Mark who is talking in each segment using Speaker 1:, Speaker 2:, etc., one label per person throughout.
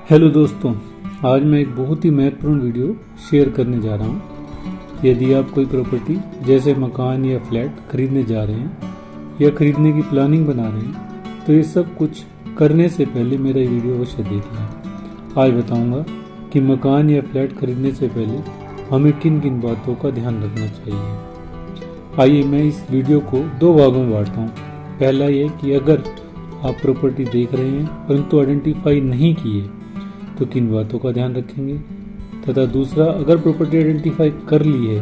Speaker 1: Hello दोस्तों, आज मैं एक बहुत ही महत्वपूर्ण वीडियो शेयर करने जा रहा हूँ। यदि आप कोई प्रॉपर्टी जैसे मकान या फ्लैट खरीदने जा रहे हैं या खरीदने की प्लानिंग बना रहे हैं तो ये सब कुछ करने से पहले मेरा ये वीडियो अवश्य देख लें। आज बताऊँगा कि मकान या फ्लैट खरीदने से पहले हमें किन किन बातों का ध्यान रखना चाहिए। आइए मैं इस वीडियो को दो भागों में बांटता हूँ। पहला ये कि अगर आप प्रॉपर्टी देख रहे हैं परंतु आइडेंटिफाई नहीं किए तो किन बातों का ध्यान रखेंगे, तथा दूसरा, अगर प्रॉपर्टी आइडेंटिफाई कर ली है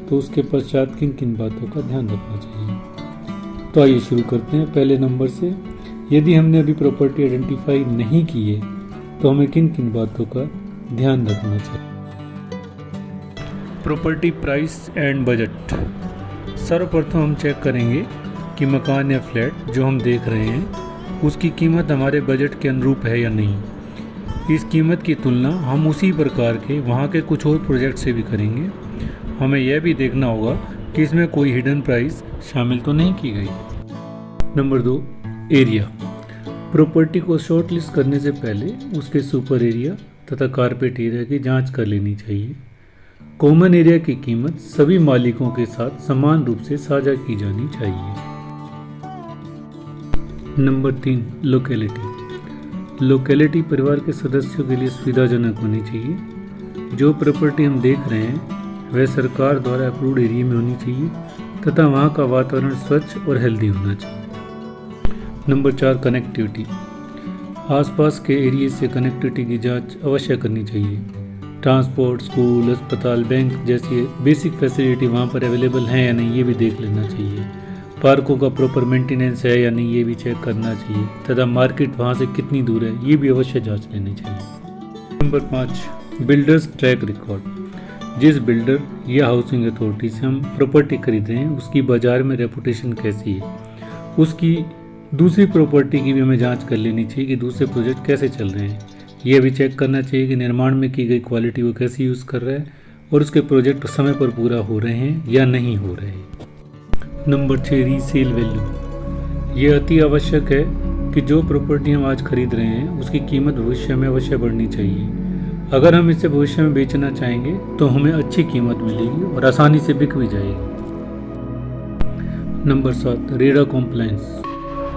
Speaker 1: तो उसके पश्चात किन किन बातों का ध्यान रखना चाहिए। तो आइए शुरू करते हैं पहले नंबर से। यदि हमने अभी प्रॉपर्टी आइडेंटिफाई नहीं की है तो हमें किन किन बातों का ध्यान रखना चाहिए। Property price and budget. सर्वप्रथम हम चेक करेंगे कि मकान या फ्लैट जो हम देख रहे हैं उसकी कीमत हमारे बजट के अनुरूप है या नहीं। इस कीमत की तुलना हम उसी प्रकार के वहाँ के कुछ और प्रोजेक्ट से भी करेंगे। हमें यह भी देखना होगा कि इसमें कोई हिडन प्राइस शामिल तो नहीं की गई। Number 2, area. प्रॉपर्टी को शॉर्ट लिस्ट करने से पहले उसके सुपर एरिया तथा कारपेट एरिया की जांच कर लेनी चाहिए। कॉमन एरिया की कीमत सभी मालिकों के साथ समान रूप से साझा की जानी चाहिए। Number 3, locality. लोकेलिटी परिवार के सदस्यों के लिए सुविधाजनक होनी चाहिए। जो प्रॉपर्टी हम देख रहे हैं वह सरकार द्वारा अप्रूव्ड एरिया में होनी चाहिए तथा वहाँ का वातावरण स्वच्छ और हेल्दी होना चाहिए। Number 4, connectivity. आसपास के एरिया से कनेक्टिविटी की जांच अवश्य करनी चाहिए। ट्रांसपोर्ट, स्कूल, अस्पताल, बैंक जैसी बेसिक फैसिलिटी वहाँ पर अवेलेबल हैं या नहीं, ये भी देख लेना चाहिए। पार्कों का प्रॉपर मेंटेनेंस है या नहीं, ये भी चेक करना चाहिए तथा मार्केट वहाँ से कितनी दूर है, ये भी अवश्य जांच लेनी चाहिए। Number 5, builders track record. जिस बिल्डर या हाउसिंग अथॉरिटी से हम प्रॉपर्टी खरीद रहे हैं उसकी बाजार में रेपुटेशन कैसी है। उसकी दूसरी प्रॉपर्टी की भी हमें जाँच कर लेनी चाहिए कि दूसरे प्रोजेक्ट कैसे चल रहे हैं। यह भी चेक करना चाहिए कि निर्माण में की गई क्वालिटी वो कैसी यूज़ कर रहा है और उसके प्रोजेक्ट समय पर पूरा हो रहे हैं या नहीं हो रहे हैं। Number 6, resale value. ये अति आवश्यक है कि जो प्रॉपर्टी हम आज खरीद रहे हैं उसकी कीमत भविष्य में अवश्य बढ़नी चाहिए। अगर हम इसे भविष्य में बेचना चाहेंगे तो हमें अच्छी कीमत मिलेगी और आसानी से बिक भी जाएगी। Number 7, RERA compliance.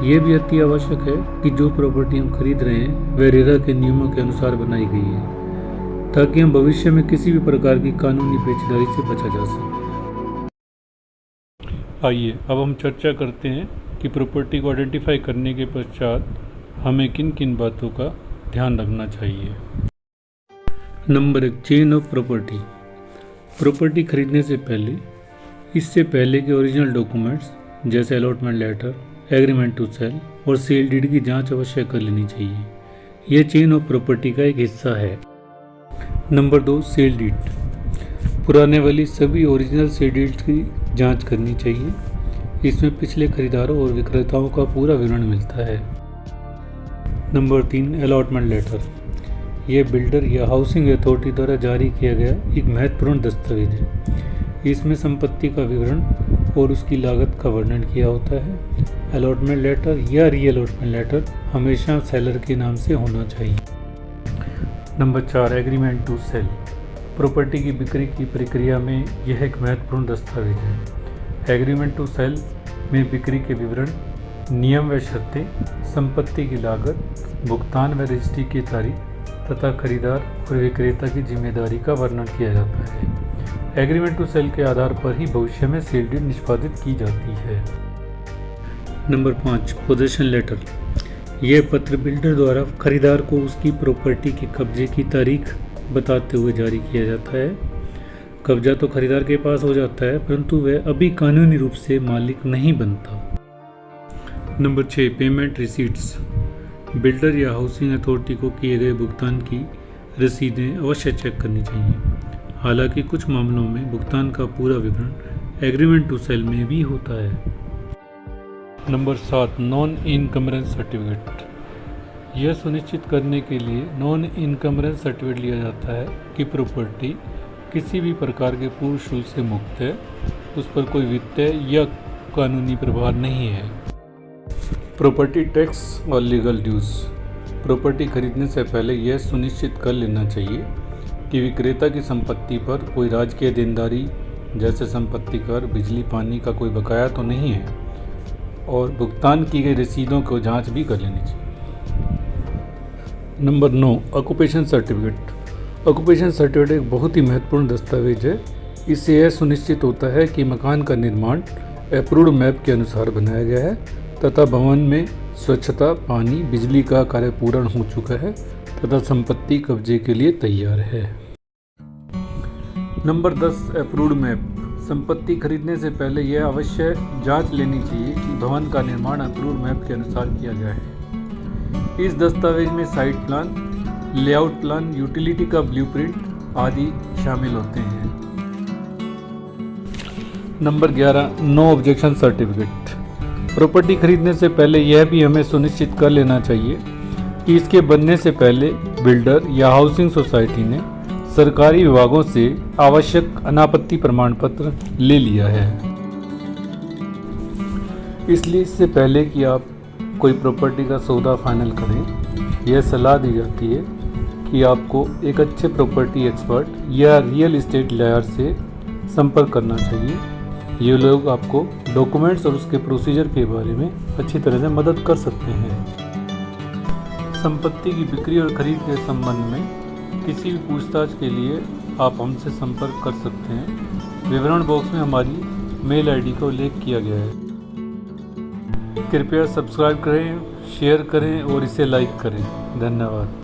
Speaker 1: ये भी अति आवश्यक है कि जो प्रॉपर्टी हम खरीद रहे हैं वह रेरा के नियमों के अनुसार बनाई गई है ताकि हम भविष्य में किसी भी प्रकार की कानूनी पेचीदगी से बचा जा सके। आइए अब हम चर्चा करते हैं कि प्रॉपर्टी को आइडेंटिफाई करने के पश्चात हमें किन किन बातों का ध्यान रखना चाहिए। Number 1, chain of property. Property खरीदने से पहले इससे पहले के ओरिजिनल डॉक्यूमेंट्स जैसे allotment letter, agreement to sale और सेल डीड की जांच अवश्य कर लेनी चाहिए। यह चेन ऑफ प्रॉपर्टी का एक हिस्सा है। Number 2, sale deed. पुराने वाली सभी ओरिजिनल सेल डीड की जांच करनी चाहिए। इसमें पिछले खरीदारों और विक्रेताओं का पूरा विवरण मिलता है। Number 3, allotment letter. यह बिल्डर या हाउसिंग अथॉरिटी द्वारा जारी किया गया एक महत्वपूर्ण दस्तावेज है। इसमें संपत्ति का विवरण और उसकी लागत का वर्णन किया होता है। अलॉटमेंट लेटर या री अलॉटमेंट लेटर हमेशा सेलर के नाम से होना चाहिए। Number 4, agreement to sale. Property की बिक्री की प्रक्रिया में यह एक महत्वपूर्ण दस्तावेज है। एग्रीमेंट टू सेल में बिक्री के विवरण, नियम व शर्तें, संपत्ति की लागत, भुगतान व रजिस्ट्री की तारीख तथा खरीदार और विक्रेता की जिम्मेदारी का वर्णन किया जाता है। एग्रीमेंट टू सेल के आधार पर ही भविष्य में सेल डीड निष्पादित की जाती है। Number 5, possession letter. यह पत्र बिल्डर द्वारा खरीदार को उसकी प्रॉपर्टी के कब्जे की तारीख बताते हुए जारी किया जाता है। कब्जा तो खरीदार के पास हो जाता है परंतु वह अभी कानूनी रूप से मालिक नहीं बनता। Number 6, payment receipts. बिल्डर या हाउसिंग अथॉरिटी को किए गए भुगतान की रसीदें अवश्य चेक करनी चाहिए। हालांकि कुछ मामलों में भुगतान का पूरा विवरण एग्रीमेंट टू सेल में भी होता है। Number 7, non encumbrance certificate. यह सुनिश्चित करने के लिए नॉन इनकम्बरेंस सर्टिफिकेट लिया जाता है कि प्रॉपर्टी किसी भी प्रकार के पूर्व शुल्क से मुक्त है, उस पर कोई वित्तीय या कानूनी प्रभाव नहीं है। प्रॉपर्टी टैक्स और लीगल ड्यूज। प्रॉपर्टी खरीदने से पहले यह सुनिश्चित कर लेना चाहिए कि विक्रेता की संपत्ति पर कोई राजकीय देनदारी जैसे संपत्ति कर, बिजली, पानी का कोई बकाया तो नहीं है और भुगतान की गई रसीदों को जांच भी कर लेनी चाहिए। Number 9, occupation certificate. Occupation certificate एक बहुत ही महत्वपूर्ण दस्तावेज है। इससे यह सुनिश्चित होता है कि मकान का निर्माण अप्रूव्ड मैप के अनुसार बनाया गया है तथा भवन में स्वच्छता, पानी, बिजली का कार्य पूर्ण हो चुका है तथा संपत्ति कब्जे के लिए तैयार है। Number 10, approved map. संपत्ति खरीदने से पहले यह अवश्य जांच लेनी चाहिए कि भवन का निर्माण अप्रूव्ड मैप के अनुसार किया गया है। इस दस्तावेज में site plan, layout plan, utility का ब्लूप्रिंट आदि शामिल होते हैं। Number 11, no objection certificate. Property खरीदने से पहले यह भी हमें सुनिश्चित कर लेना चाहिए कि इसके बनने से पहले बिल्डर या हाउसिंग सोसाइटी ने सरकारी विभागों से आवश्यक अनापत्ति प्रमाण पत्र ले लिया है। इसलिए इससे पहले कि आप कोई प्रॉपर्टी का सौदा फाइनल करें, यह सलाह दी जाती है कि आपको एक अच्छे प्रॉपर्टी एक्सपर्ट या रियल एस्टेट लॉयर से संपर्क करना चाहिए। ये लोग आपको डॉक्यूमेंट्स और उसके प्रोसीजर के बारे में अच्छी तरह से मदद कर सकते हैं। संपत्ति की बिक्री और खरीद के संबंध में किसी भी पूछताछ के लिए आप हमसे संपर्क कर सकते हैं। विवरण बॉक्स में हमारी मेल आईडी का उल्लेख किया गया है। कृपया सब्सक्राइब करें, शेयर करें और इसे लाइक करें। धन्यवाद।